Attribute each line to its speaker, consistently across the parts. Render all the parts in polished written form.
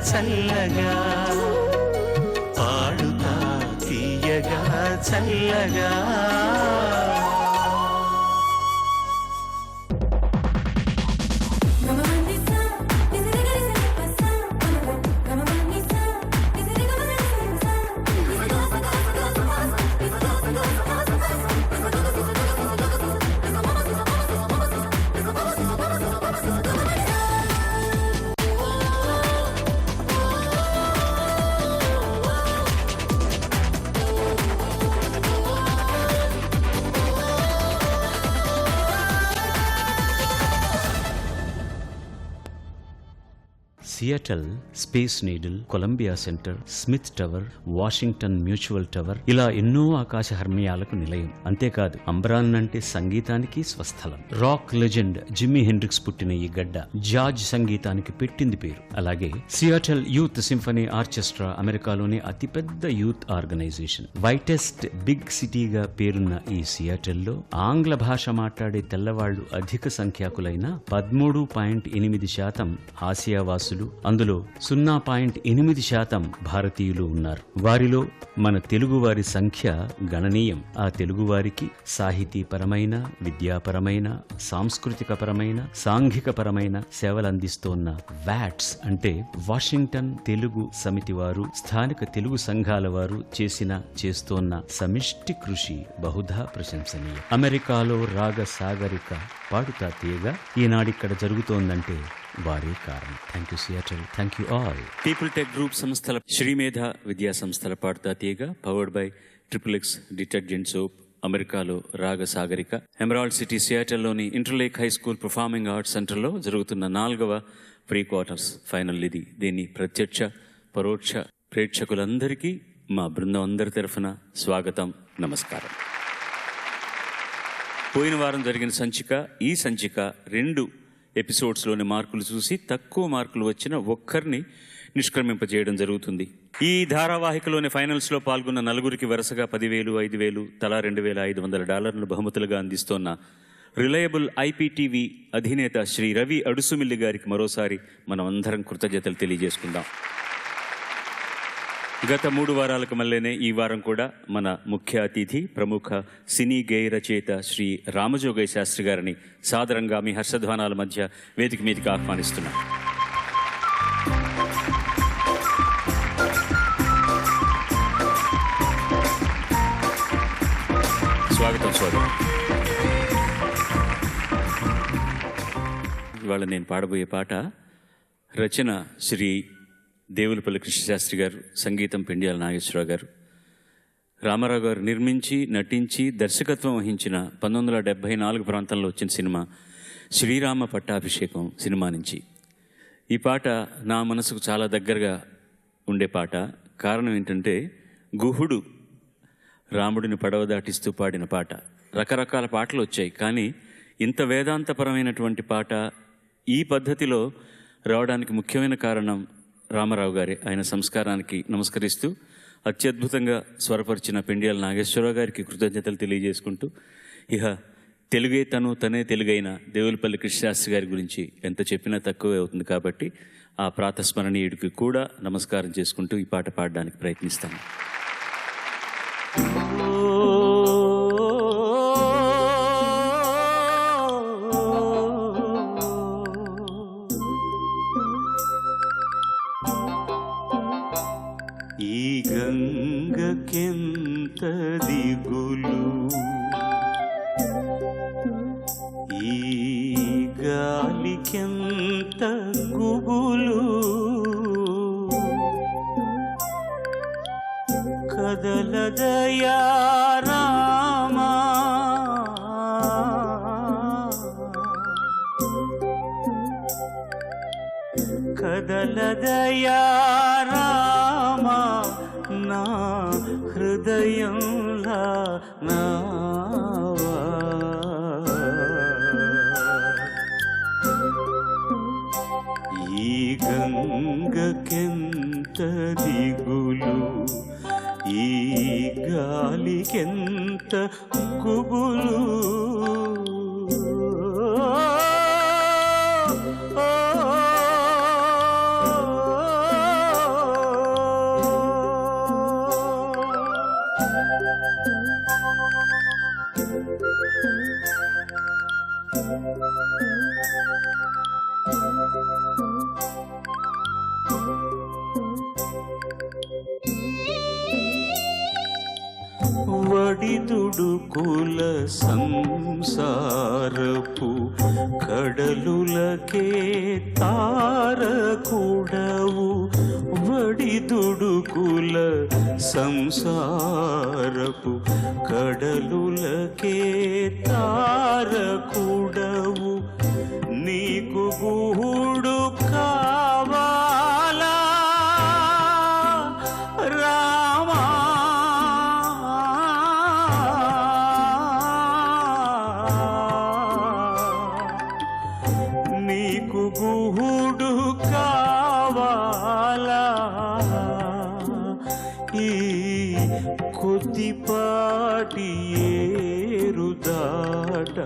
Speaker 1: చల్లగా పాడుతా తీయగా చల్లగా Seattle, Space Needle, Columbia Center, Smith Tower, Washington Mutual Tower, ఇలా ఎన్నో ఆకాశ హర్మ్యాలకు నిలయం. అంతేకాదు, అంబరాన్ అంటే సంగీతానికి స్వస్థలం. రాక్ లెజెండ్ జిమ్మీ హెండ్రిక్స్ పుట్టిన ఈ గడ్డ జార్జ్ సంగీతానికి పెట్టింది పేరు. అలాగే సియాటల్ యూత్ సింఫనీ ఆర్కెస్ట్రా అమెరికాలోని అతిపెద్ద యూత్ ఆర్గనైజేషన్. వైటెస్ట్ బిగ్ సిటీగా పేరున్న ఈ సియాటల్లో ఆంగ్ల భాష మాట్లాడే తెల్లవాళ్లు అధిక సంఖ్యాకులైన 13.8% ఆసియావాసులు, అందులో 0.8% భారతీయులు ఉన్నారు. వారిలో మన తెలుగువారి సంఖ్య గణనీయం. ఆ తెలుగువారికి సాహితీపరమైన, విద్యాపరమైన, సాంస్కృతికపరమైన, సాంఘికపరమైన సేవలందిస్తోన్న వాట్స్ అంటే వాషింగ్టన్ తెలుగు సమితి వారు, స్థానిక తెలుగు సంఘాల వారు చేస్తోన్న సమిష్టి కృషి బహుధా ప్రశంసనీయం. అమెరికాలో రాగ సాగరిక పాడుతా తీయగా ఈనాడిక్కడ జరుగుతోందంటే వారే కారణం. Thank you Seattle, thank you all. People tech group సంస్థల శ్రీమేధ విద్యా సంస్థల Padutha Theeyaga powered by XXX detergent soap, అమెరికాలో రాగ సాగరిక, ఎమరాల్డ్ సిటీ సియాటల్లోని Interlake high school performing arts సెంటర్లో జరుగుతున్న 4వ ప్రీ క్వార్టర్స్ ఫైనల్ ఇది. దీన్ని ప్రత్యక్ష పరోక్ష ప్రేక్షకులందరికీ మా బృందం అందరి తరఫున స్వాగతం, నమస్కారం. పోయిన వారం జరిగిన సంచిక, ఈ సంచిక 2 ఎపిసోడ్స్లోని మార్కులు చూసి తక్కువ మార్కులు వచ్చిన ఒక్కరిని నిష్క్రమింపజేయడం జరుగుతుంది. ఈ ధారావాహికలోని ఫైనల్స్లో పాల్గొన్న 4గురికి వరుసగా 10,000, 5,000, తలా $2,500 బహుమతులుగా అందిస్తోన్న రిలయబుల్ IPTV అధినేత శ్రీ రవి అడుసుమిల్లి గారికి మరోసారి మనం అందరం కృతజ్ఞతలు తెలియజేసుకుందాం. గత 3 వారాలకు మళ్ళీనే ఈ వారం కూడా మన ముఖ్య అతిథి, ప్రముఖ సినీ గేయ రచయిత శ్రీ రామజోగయ్య శాస్త్రి గారిని సాదరంగా మీ హర్షధ్వానాల మధ్య వేదిక మీదకి ఆహ్వానిస్తున్నాం. స్వాగతం స్వాగతం. ఇవాళ నేను పాడబోయే పాట రచన శ్రీ దేవులపల్లి కృష్ణశాస్త్రి గారు, సంగీతం పెండియాల నాగేశ్వరరావు గారు. రామారావు గారు నిర్మించి, నటించి, దర్శకత్వం వహించిన 1974 ప్రాంతంలో వచ్చిన సినిమా శ్రీరామ పట్టాభిషేకం సినిమా నుంచి. ఈ పాట నా మనసుకు చాలా దగ్గరగా ఉండే పాట. కారణం ఏంటంటే, గుహుడు రాముడిని పడవ దాటిస్తూ పాడిన పాట. రకరకాల పాటలు వచ్చాయి, కానీ ఇంత వేదాంతపరమైనటువంటి పాట ఈ పద్ధతిలో రావడానికి ముఖ్యమైన కారణం రామారావు గారి. ఆయన సంస్కారానికి నమస్కరిస్తూ అత్యద్భుతంగా స్వరపరిచిన పెండియాల నాగేశ్వరరావు గారికి కృతజ్ఞతలు తెలియజేసుకుంటూ, ఇహ తెలుగే తనే తెలుగైన దేవులపల్లి కృష్ణశాస్త్రి గారి గురించి ఎంత చెప్పినా తక్కువే అవుతుంది. కాబట్టి ఆ ప్రాతస్మరణీయుడికి కూడా నమస్కారం చేసుకుంటూ ఈ పాట పాడడానికి ప్రయత్నిస్తాను. ఈ గంగకెంత దిగులు, ఈ గాలికెంత గుబులు, కదలదయా రామా కదలదయా రామా నా హృదయంలా నావా. ఈ గంగకెంత దిగులు, ఈ గాలికెంత గుబులు. వడిదుడుకుల సంసారపు కడలులకే తారకుడవు. వడిదుడుకుల సంసారపు కడలులకే తారకుడవు. నీకు గూడు కావాలా రామా, నీకు గూడు కావాలా ఈ కొద్దిపాటి ఏరుదాట.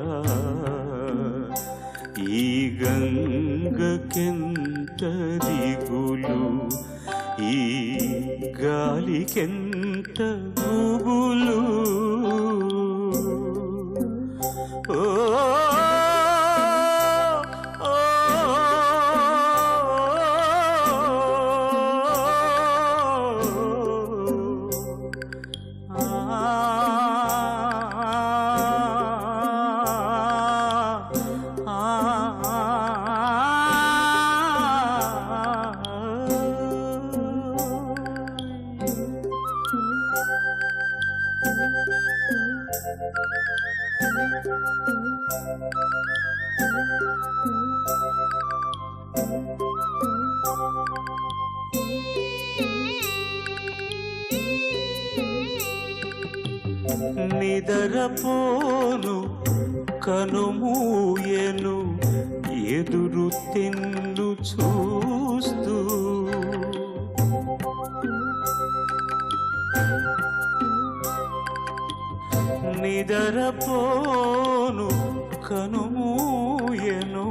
Speaker 1: ఈ గంగకెంత దిగులు, ఈ గాలికెంత గుబులు. ఓ నిదరపోను కనుమూయను ఎదురు తెన్ను చూస్తూ. నిదరపోను కనుమూయను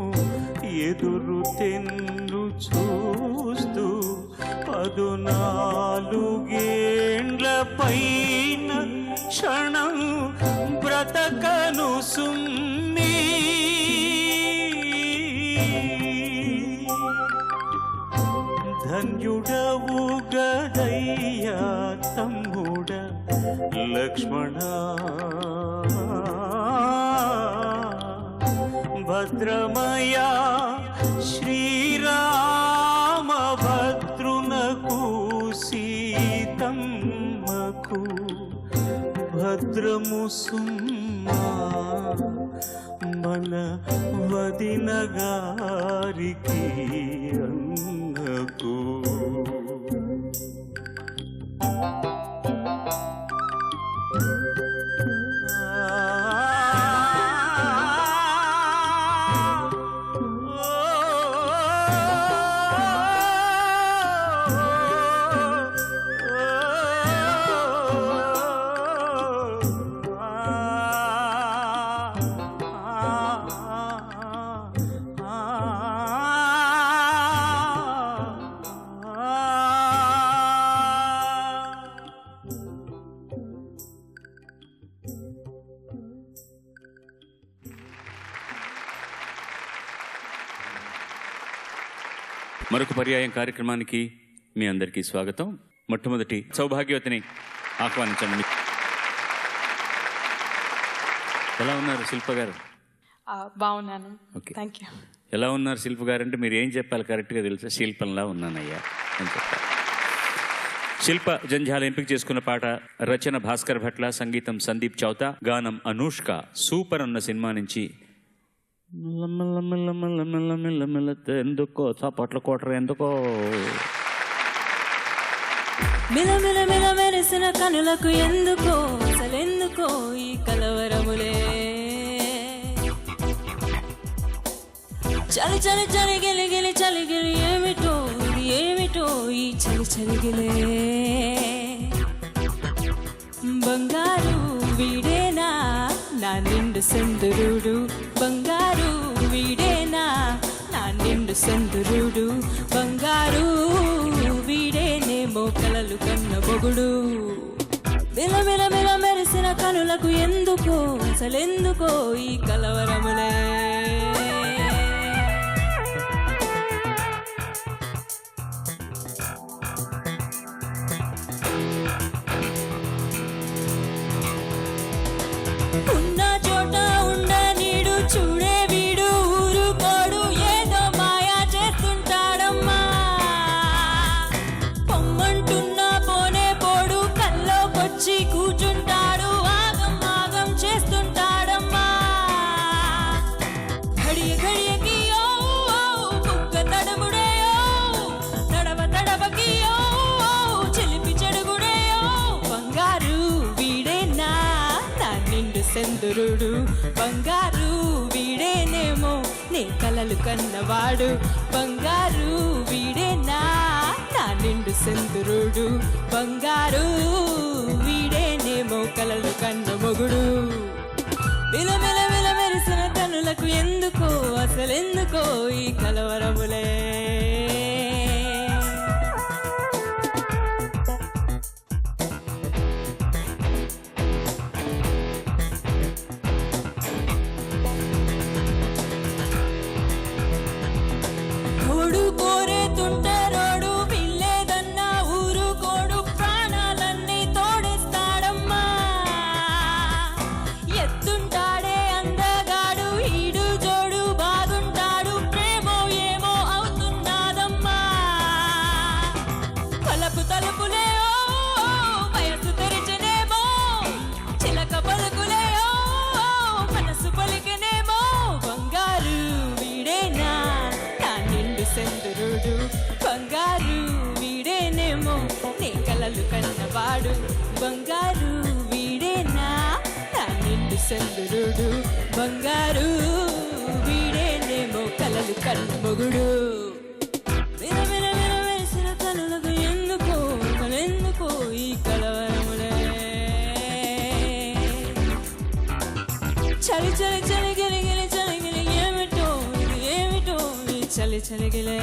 Speaker 1: ఎదురు తెన్ను చూస్తూ. 14 పైన క్షణం బ్రతకను సుమ్మి. ధన్యుడవు గదయ్యా తమ్ముడ లక్ష్మణ. భద్రమయా శ్రీరామ భద్రునకు సీతమ్మకు భద్రము సుమ్మా. మన వదిన గారికి అన్నకు. మరొక పర్యాయం కార్యక్రమానికి మీ అందరికీ స్వాగతం. మొట్టమొదటి సౌభాగ్యవతిని ఆహ్వానించండి. ఎలా ఉన్నారు శిల్ప గారు?
Speaker 2: బాగున్నాను.
Speaker 1: Okay,
Speaker 2: thank you.
Speaker 1: ఎలా ఉన్నారు శిల్ప గారు అంటే మీరు ఏం చెప్పాలి కరెక్ట్గా తెలుసా? శిల్పంలా ఉన్నానయ్యా అని చెప్పాలి. శిల్ప జంధ్యాల ఎంపిక చేసుకున్న పాట రచన భాస్కర్ భట్ల, సంగీతం సందీప్ చౌతా, గానం అనూష్క. సూపర్ అన్న సినిమా నుంచి ఎందుకో చప్పట్ల కోటరు ఎందుకో.
Speaker 2: మిల మిల మిల మెరిసిన కనులకు ఎందుకో అసలెందుకో
Speaker 3: చలి చలి చలి గిలి గిలి చలి గిలి ఏమిటో ఇది ఏమిటో ఈ చలి చలి గిలే బంగారు వీడేనా నా నిండు సందురుడు బంగారు వీడేనా నా నిండు సందురుడు బంగారు వీడేనేమో కలలు కన్న మొగుడు మిలమిల మిల మెరిసిన కనులకు ఎందుకో అసలెందుకో ఈ కలవరములే ఉన్న చోట ఉండ నీడు చూడే వీడు ఊరుకోడు ఏదో మాయా చేస్తుంటాడమ్మా పొమ్మంటున్నా పోనే పోడు కల్లోకొచ్చి కూర్చుంటాడు ఆగం ఆగం చేస్తుంటాడమ్మా ఘడియ ఘడియకి ఓ కుక్క తడముడే తడవ తడవకి చిలిపి చెడుగుడే బంగారు వీడేనా నా నిండు సందురుడు బంగారు వీడేనేమో నీ కలలు కన్నవాడు బంగారు వీడేనా నా నిండు సందురుడు బంగారు వీడేనేమో కలలు కన్న మొగుడు మిల మిల మిల మెరిసిన కనులకు ఎందుకో అసలెందుకో ఈ కలవరములే కోడు కోరేతుంటే రోడు పిల్లేదన్నా ఊరు కోడు ప్రాణాలన్నీ తోడేస్తాడమ్మా ఎత్తుంటాడే అందగాడు ఈడు జోడు బాగుంటాడు ప్రేమో ఏమో అవుతున్నాదమ్మా పలపు తలుపులే వయసు తెరిచనేమో చిలక పలుకులే మనసు పలికినేమో బంగారు వీడేనా నా నిండు సందురుడు బంగారు వీడేనేమో నీ కలలు కన్నవాడు బంగారు వీడేనా నా నిండు సందురుడు బంగారు వీడేనేమో కలలు కన్న మొగుడు మిల మిల మిల వేసిన కనులకు ఎందుకో మరెందుకో ఈ కలవరములే చలి చలి చలి గిలి గిలి చలి గిలి ఏమిటో ఇది ఏమిటో ఈ చలి చలి గిలే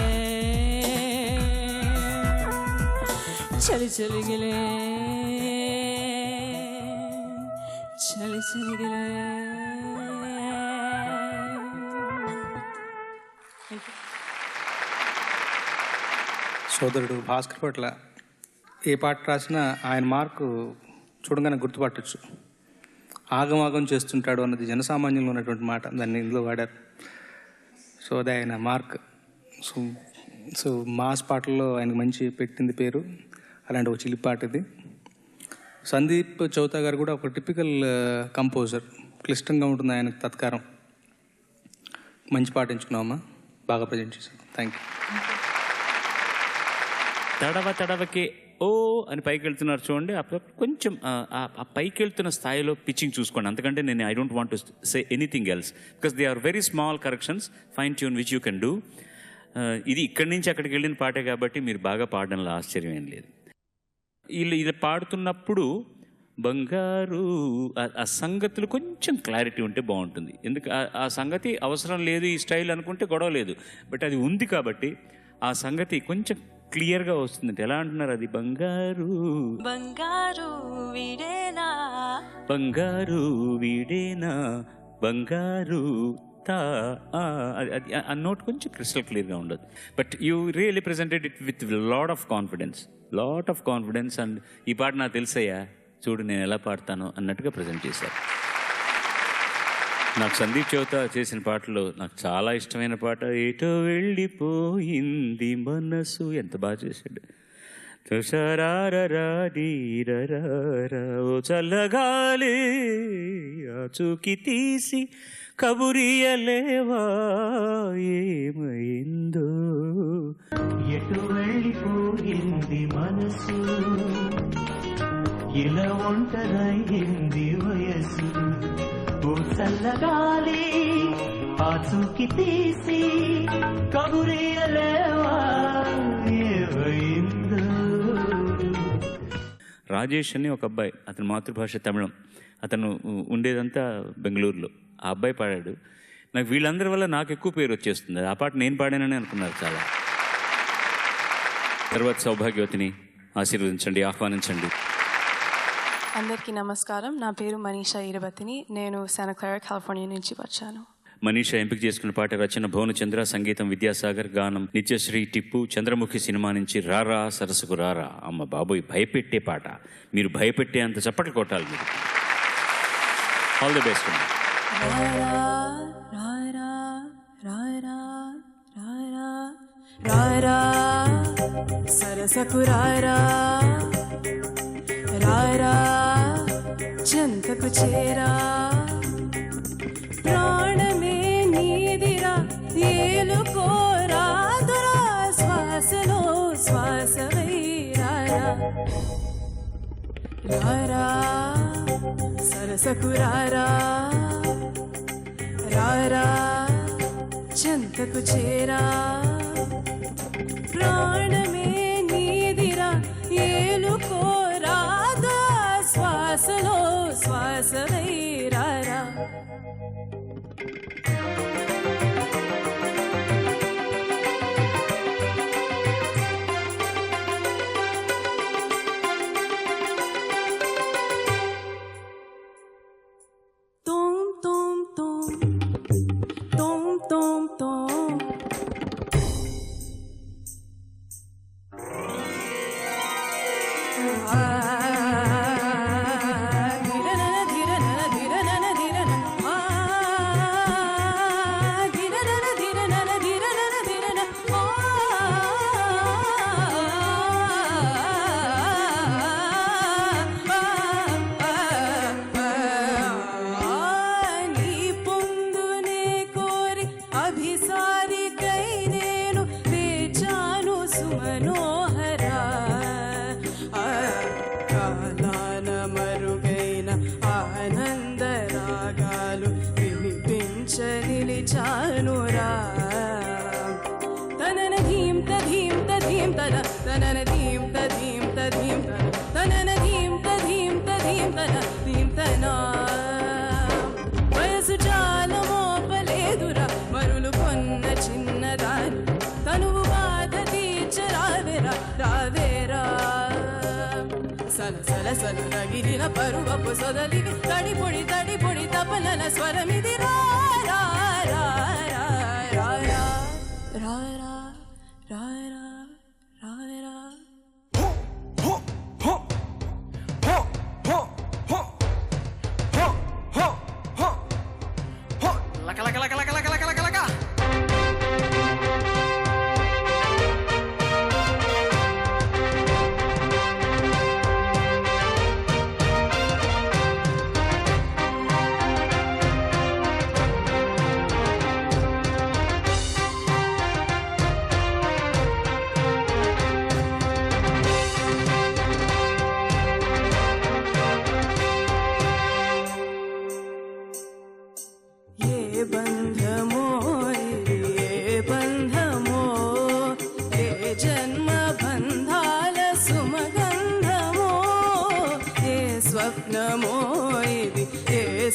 Speaker 3: చలి చలి గిలే చలి చలి గిలే
Speaker 4: సోదరుడు భాస్కర్ పట్ల ఏ పాట రాసినా ఆయన మార్కు చూడగానే గుర్తుపట్టచ్చు ఆగమాగం చేస్తుంటాడు అన్నది జనసామాన్యంలో ఉన్నటువంటి మాట దాన్ని ఇందులో వాడారు సో అది ఆయన మార్క్ సో మాస్ పాటల్లో ఆయనకు మంచి పెట్టింది పేరు అలాంటి ఒక చిలి పాట ఇది సందీప్ చౌతా గారు కూడా ఒక టిపికల్ కంపోజర్ క్లిష్టంగా ఉంటుంది ఆయనకు తత్కారం మంచి పాట ఎంచుకున్నామమ్మా బాగా ప్రజెంట్ చేశాం థ్యాంక్ యూ
Speaker 1: తడవ తడవకే ఓ అని పైకి వెళ్తున్నారు చూడండి అప్పుడు కొంచెం ఆ పైకి వెళ్తున్న స్థాయిలో పిచ్చింగ్ చూసుకోండి అంతకంటే నేను I don't want to say anything else because they are very small corrections fine tune which you can do ఇది ఇక్కడి నుంచి అక్కడికి వెళ్ళిన పాటే కాబట్టి మీరు బాగా పాడడంలో ఆశ్చర్యం ఏం లేదు వీళ్ళు ఇది పాడుతున్నప్పుడు బంగారు ఆ సంగతులు కొంచెం క్లారిటీ ఉంటే బాగుంటుంది ఎందుకు ఆ సంగతి అవసరం లేదు ఈ స్టైల్ అనుకుంటే గొడవ లేదు బట్ అది ఉంది కాబట్టి ఆ సంగతి కొంచెం క్లియర్గా వస్తుంది ఎలా అంటున్నారు అది బంగారు
Speaker 3: బంగారు వీడేనా
Speaker 1: బంగారు వీడేనా బంగారు తా ఆ నోట్ కొంచెం క్రిస్టల్ క్లియర్గా ఉండదు but you really presented it with lot of confidence and ఈ పాట నాకు తెలుసయ్యా చూడు నేను ఎలా పాడతాను అన్నట్టుగా ప్రజెంట్ చేశారు నాకు సందీప్ చౌతా చేసిన పాటలో నాకు చాలా ఇష్టమైన పాట ఏటో వెళ్ళిపోయింది మనసు ఎంత బాగా చేశాడు ఓ చల్లగాలి చూకి తీసి కబురియలేవా ఏమైందో
Speaker 5: ఎటు వెళ్ళిపోయింది మనసు ఇలా ఒంటరైంది వయసు ఓ చల్లగాలి ఆ ఆచూకి తీసి కబురియలేవా ఏమైందో.
Speaker 6: రాజేష్ అని ఒక అబ్బాయి, అతని మాతృభాష తమిళం, అతను ఉండేదంతా బెంగళూరులో. ఆ అబ్బాయి పాడాడు. నాకు వీళ్ళందరి వల్ల నాకు ఎక్కువ పేరు వచ్చేస్తుంది. ఆ పాట నేను పాడానని అనుకున్నారు చాలా. తర్వాత సౌభాగ్యవతిని ఆశీర్వదించండి, ఆహ్వానించండి.
Speaker 2: అందరికీ నమస్కారం. నా పేరు మనీషా ఈరబతిని. నేను శాంటా క్లారా, కాలిఫోర్నియా నుంచి వచ్చాను.
Speaker 6: మనీషా ఎంపిక చేసుకున్న పాట రచన భువనచంద్ర, సంగీతం విద్యాసాగర్, గానం నిత్యశ్రీ, టిప్పు. చంద్రముఖి సినిమా నుంచి రారా సరస్సుకు రారా. అమ్మ బాబోయ్, భయపెట్టే పాట. మీరు భయపెట్టే అంత చప్పట్లు కొట్టాలి మీరు. All the best.
Speaker 3: రారా రారా రారా రారా రారా సరసకు రారా రారా చెంతకు చేరా ప్రాణమే నీదిరా ఏలుకోరాదురా శ్వాసలో శ్వాసవై రారా రారా సరసకు రారా రారా చెంతకు చేరా ప్రాణమే నీదిరా ఏలుకోరాదా శ్వాసలో శ్వాసవై రారా. నిలిచానురా తనన ధీం తధీం తధీం తన తనన ధీం తధీం తధీం తన తనన ధీం తధీం తధీం తన ధీం తన వయసు చాలా మోపలేదురా మరులు కొన్న చిన్నదాని తనువు బాధ తీర్చరావేరా రావేరా సల సల సల రగిలిన పరువపు సొదలివి తడి పొడి తపనల స్వరమిది రా రా రా రా రా రా రా రా రా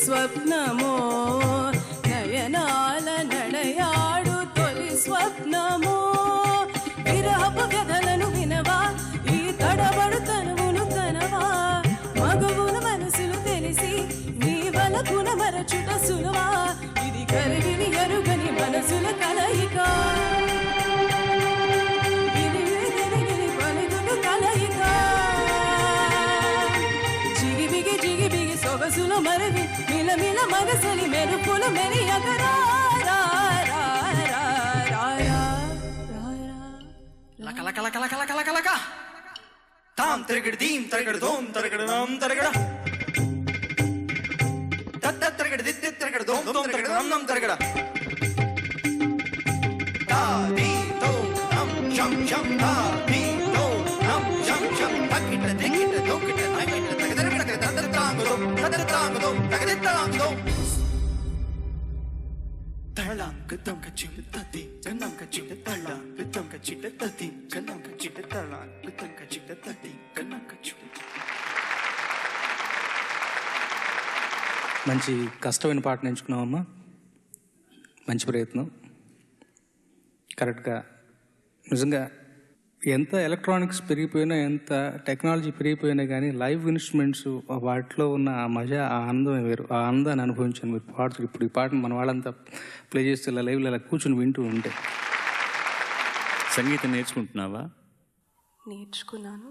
Speaker 3: స్వప్నమో నయనాల నడయాడు తొలి స్వప్నమో విరహపు కథలను వినవా ఈ తడబడు తనువును కనవా మగువున మనసులు తెలిసి నీ వలపున మరచుట సులువా ఇది కరిగిని ఎరుగని మనసుల కలయిక సొగసులు మరవి మిలమిల మగసలి మెరుపులు మెరియగరా
Speaker 7: తాం తిరగడు దీం తిరగడు దోం తిరగడు నాం తిరగడ తత్త తిరగడు దిత్తి తిరగడు దోం దోం తిరగడు నాం నాం తిరగడ తా దీ దో నాం జం జం తా దీ దో నాం జం జం తక్కిట దిక్కిట దోకిట నగిట తగదరగడ తదర తాంగదో తగదిత్తాంగదో తళాంకు దొంగ చిడతది జనంక చిడతళాంకు దొంగ చిడతది జనంక చిడతళాంకు దొంగ చిడతది జనంక చిడ.
Speaker 4: మంచి కష్టమైన పాటను ఎంచుకున్నామమ్మా. మంచి ప్రయత్నం. కరెక్ట్గా నిజంగా ఎంత ఎలక్ట్రానిక్స్ పెరిగిపోయినా, ఎంత టెక్నాలజీ పెరిగిపోయినా కానీ లైవ్ ఇన్స్ట్రుమెంట్స్ వాటిలో ఉన్న ఆ మజా, ఆ ఆనందమే వేరు. ఆ ఆనందాన్ని అనుభవించాను మీరు పాడుతూ. ఇప్పుడు ఈ పాటను మన వాళ్ళంతా ప్లే చేస్తే ఇలా లైవ్లో ఇలా కూర్చొని వింటూ ఉంటే.
Speaker 6: సంగీతం నేర్చుకుంటున్నావా?
Speaker 2: నేర్చుకున్నాను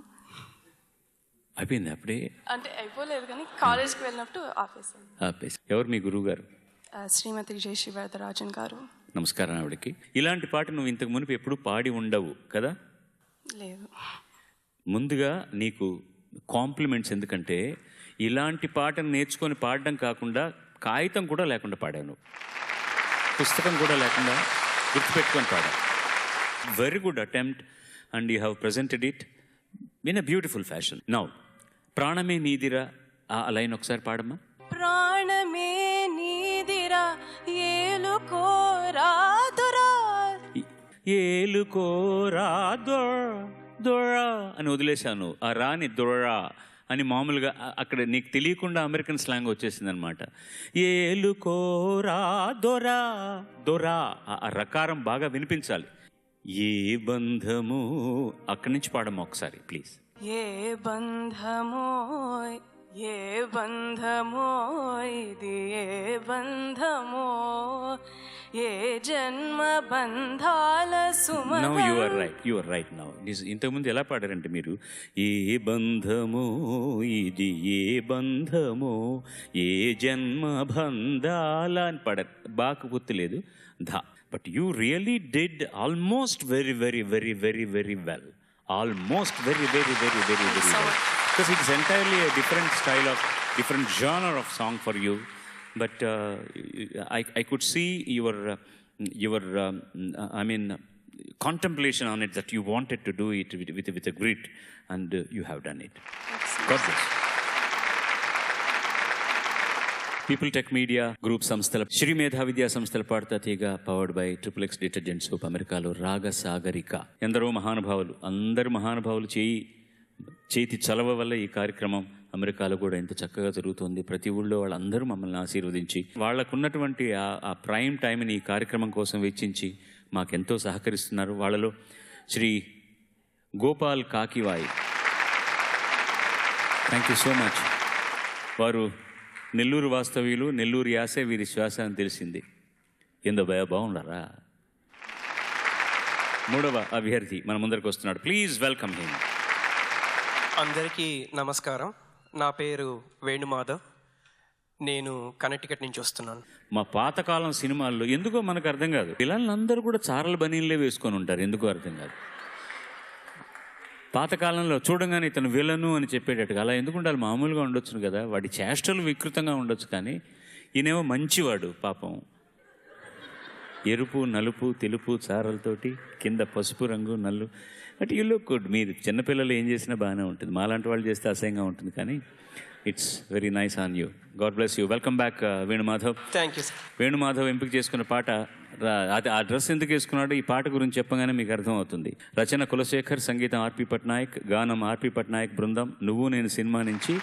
Speaker 6: అయిపోయింది అప్పుడే?
Speaker 2: అంటే అయిపోలేదు కానీ కాలేజ్కి వెళ్ళినప్పుడు ఆపేసాను.
Speaker 6: ఆపేసి. ఎవరు మీ గురువు గారు?
Speaker 2: శ్రీమతి జయశ్రీ వరదరాజన్ గారు.
Speaker 6: నమస్కారం ఆవిడకి. ఇలాంటి పాట నువ్వు ఇంతకు మునుపు ఎప్పుడు పాడి ఉండవు కదా?
Speaker 2: లేదు.
Speaker 6: ముందుగా నీకు కాంప్లిమెంట్స్. ఎందుకంటే ఇలాంటి పాటను నేర్చుకొని పాడడం కాకుండా కాగితం కూడా లేకుండా పాడావు నువ్వు, పుస్తకం కూడా లేకుండా గుర్తుపెట్టుకొని పాడావు. Very good attempt and you have presented it in a beautiful fashion. Now ప్రాణమే నీదిరా ఆ లైన్ ఒకసారి పాడమ్మా.
Speaker 2: ప్రాణమే నీదిరా ఏలుకోరాదురా.
Speaker 6: ఏలుకోరా దొరా అని వదిలేశాను. ఆ రాని దొరా అని మామూలుగా అక్కడ నీకు తెలియకుండా అమెరికన్ స్లాంగ్ వచ్చేసింది అనమాట. ఏలుకోరా దొరా దొరా ఆ రకారం బాగా వినిపించాలి. ఏ బంధము అక్కడి నుంచి పాడమ్మా ఒకసారి ప్లీజ్.
Speaker 2: ఏ బంధమో ఏ బంధమో ఇది ఏ బంధమో ఏ జన్మ బంధాల సుమ.
Speaker 6: Now you are right now. ఇంతకుముందు ఎలా పాడారంటే మీరు ఏ బంధమో ఇది ఏ బంధమో ఏ జన్మ బంధాల అని పాడారు. బాగా గుర్తులేదు ధా. But you really did almost very very very very very well. Almost very well. Because it's entirely a different style of, different genre of song for you. But I could see your contemplation on it, that you wanted to do it with a grit, and you have done it. God bless. People tech media group సంస్థల శ్రీ మేధా విద్యా సంస్థల Padutha Theega powered by XXX detergent soap, అమెరికాలో రాగ సాగరిక. ఎందరో మహానుభావులు, అందరు మహానుభావులు చేతి చలవ వల్ల ఈ కార్యక్రమం అమెరికాలో కూడా ఎంత చక్కగా జరుగుతుంది. ప్రతి ఊళ్ళో వాళ్ళందరూ మమ్మల్ని ఆశీర్వదించి వాళ్ళకున్నటువంటి ఆ ప్రైమ్ టైంని ఈ కార్యక్రమం కోసం వెచ్చించి మాకెంతో సహకరిస్తున్నారు. వాళ్ళలో Shri Gopal Kakivayi, thank you so much. వారు నెల్లూరు వాస్తవ్యులు, నెల్లూరు యాసే వీరి శ్వాస అని తెలిసింది. ఏందో బాగుండారా. మూడవ అభ్యర్థి మన ముందరికి వస్తున్నాడు. Please welcome him.
Speaker 8: అందరికీ నమస్కారం. నా పేరు వేణుమాధవ్. నేను కనెక్టికట్ నుంచి వస్తున్నాను.
Speaker 6: మా పాతకాలం సినిమాల్లో ఎందుకో మనకు అర్థం కాదు, పిల్లలందరూ కూడా చారల బనీన్లే వేసుకొని ఉంటారు. ఎందుకో అర్థం కాదు. పాతకాలంలో చూడంగానే ఇతను విలను అని చెప్పేటట్టుగా అలా ఎందుకు ఉండాలి? మామూలుగా ఉండొచ్చును కదా, వాడి చేష్టలు వికృతంగా ఉండొచ్చు. కానీ ఈయనేమో మంచివాడు పాపం. ఎరుపు నలుపు తెలుపు చారలతోటి, కింద పసుపు రంగు నల్లు. But you look good. మీరు చిన్నపిల్లలు ఏం చేసినా బాగానే ఉంటుంది, మాలాంటి వాళ్ళు చేస్తే అసహ్యంగా ఉంటుంది. కానీ it's very nice on you. God bless you. Welcome back Venumadhav.
Speaker 8: Thank you sir.
Speaker 6: Venumadhav ఎంపిక చేసుకున్న పాట, ఆ డ్రెస్ ఎందుకు వేసుకున్నాడో ఈ పాట గురించి చెప్పగానే మీకు అర్థమవుతుంది. రచన కులశేఖర్, సంగీతం ఆర్పి పట్నాయక్, గానం ఆర్పి పట్నాయక్ బృందం. నువ్వు నేను సినిమా నుంచి.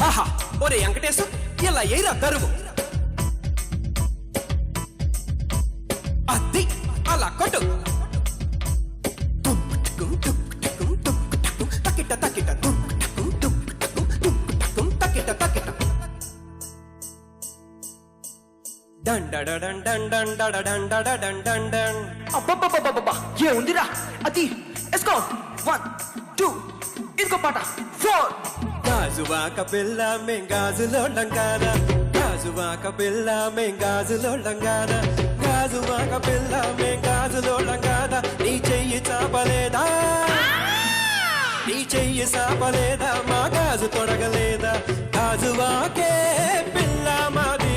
Speaker 8: ఆహా, ఒరే వెంకటేశు, ఇలా ఏరా తరువు. అది అలా కొట్టు. తకిట తకిట తకిట తకిట
Speaker 9: అబ్బబ్బబ్బబ్బబ్బా, ఏముందిరా అది. ఎస్కో 1 2 ఇంకో పాట 4.
Speaker 8: గాజువాక పిల్ల మేం గాజులో లంగానా, గాజువాక పిల్ల మేం గాజులో లంగానా, గాజువాక పిల్ల మేం గాజులో లంగానా. నీ చెయ్యి చాపలేదా, నీ చెయ్యి చాపలేదా, మా గాజు తొడగలేదా. గాజువాకే పిల్ల మాది,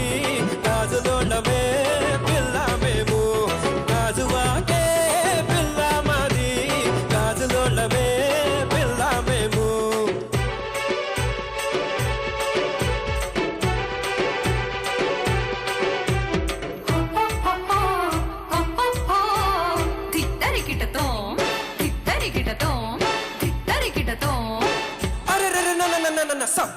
Speaker 8: గాజులోనమే పిల్ల మేము. గాజు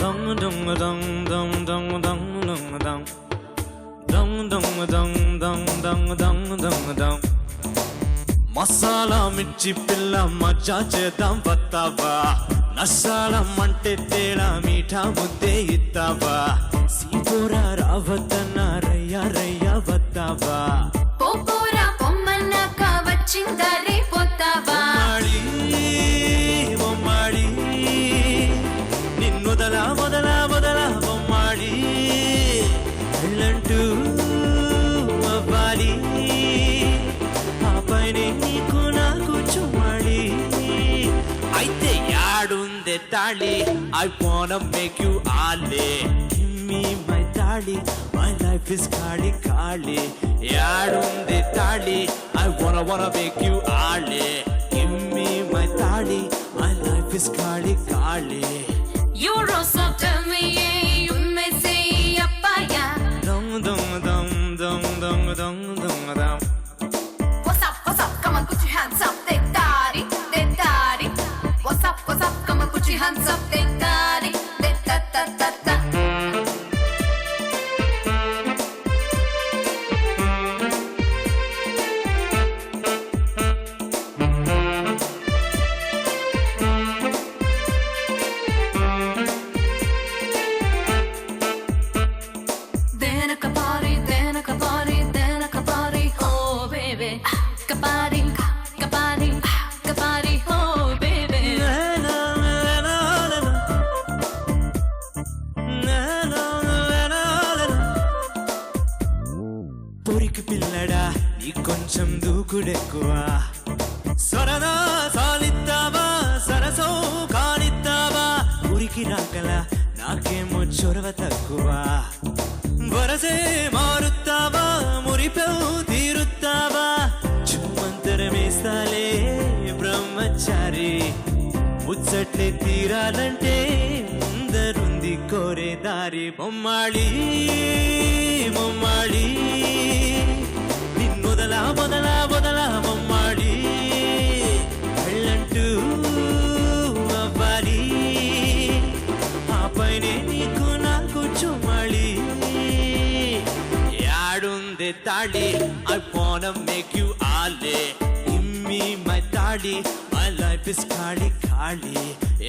Speaker 10: Dum dum dum dum dum dum dum dum. Dum dum dum dum dum dum dum dum. Masala మిర్చి పిల్ల మజా చేద్దాం వస్తావా నసాలం అంటే తేడా మీఠా ముద్దే ఇస్తావా సీపోరా రావద్దన్నా రయ్యా రయ్యా వస్తావా
Speaker 3: పోపోరా పొమ్మన్నాక వచ్చిందరే పోతావా
Speaker 10: బొమ్మాడి నిన్నొదలా మొదలా మొదలా బొమ్మాడి వెళ్ళంటూ అవ్వాలి నీకు నాకు చుమ్మాడి అయితే యాడుందే తాళి I wanna make you Ale Give me my తాళి My life is ఖాళీ ఖాళీ యాడుందే తాళి I wanna make you Ale Give me my తాళి My life is ఖాళీ ఖాళీ
Speaker 3: You're so tell me you may say appaya
Speaker 10: Dum dum dum dum dum dum dum dum.
Speaker 3: What's up, come on put your hands up, they daddy. What's up, come on put your hands up, they daddy. Da da da da. Then a kabari, oh baby. Kabari, oh baby.
Speaker 10: పొరికి పిల్లడా నీ కొంచెం దూకుడెక్కువ సరదా సాలిద్దావా సరసో కానిద్దావా ఊరికి రాగల నాకేమో చొరవ తక్కువ వరసే మారుతావా మురిపెవు తీరుతావా చుమ్మంతరమేస్తాలే బ్రహ్మచారి ముచ్చట్లే తీరాలంటే ముందరుంది కోరే దారి బొమ్మాళి బొమ్మాళి నిన్నొదలా మొదలా మొదలా బొమ్మాళి వెళ్ళంటూ అవ్వాలి ఆ పైనే నీకు నాకు చుమ్మాళి యాడుందే తాళి I wanna make you Ale Give me my తాళి My life is ఖాళీ ఖాళీ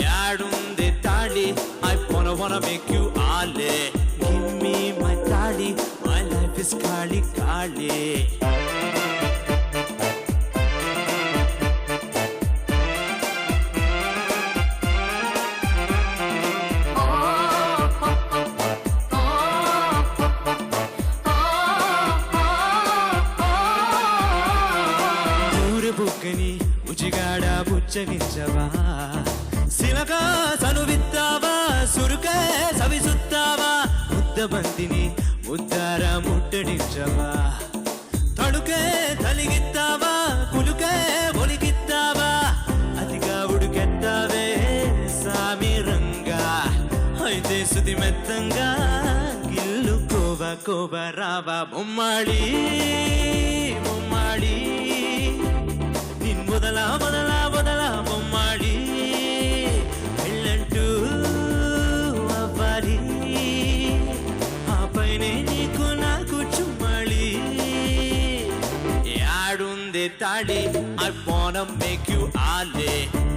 Speaker 10: యాడుందే తాళి I wanna make you Ale Give me my తాళి My life is ఖాళీ ఖాళీ బుగ్గని ఉచిగాడ బుచ్చగించవా సిలగా సనువిత్తావా సురుకే సవిసుత్తావా ముద్దబంతిని ముద్దార ముట్టడించవా తడుకే తలిగిత్తావా కులుకే ఒలిగిత్తావా అతిగా ఉడుకెత్తావే సామిరంగా అయితే సుది మెత్తంగా గిల్లు కోవ రావా బొమ్మాళి బొమ్మాళి మొదలా మొదలా మొదలా బొమ్మాడి వెళ్ళంటూ అవ్వాలి ఆ పైనే నీకు నాకు చుమ్మాళి యాడుందే తాళి I wanna make you Ale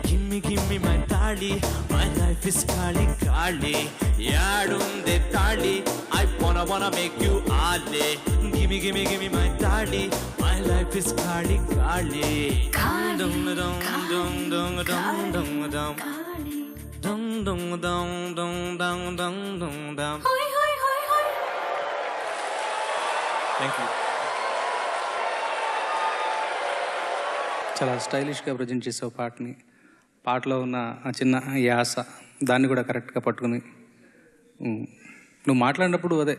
Speaker 10: Give me my తాళి My life is ఖాళీ ఖాళీ యాడుందే తాళి I wanna make you Ale Give me my తాళి My life is ఖాళీ ఖాళీ Dum dum dum dum dum dum dum dum dum dum dum dum dum dum dum.
Speaker 3: Hoi hoi hoi hoi.
Speaker 4: Thank you. చాలా స్టైలిష్గా present చేసావు పాటని. పాటలో ఉన్న ఆ చిన్న యాస దాన్ని కూడా కరెక్ట్గా పట్టుకుని నువ్వు మాట్లాడినప్పుడు అదే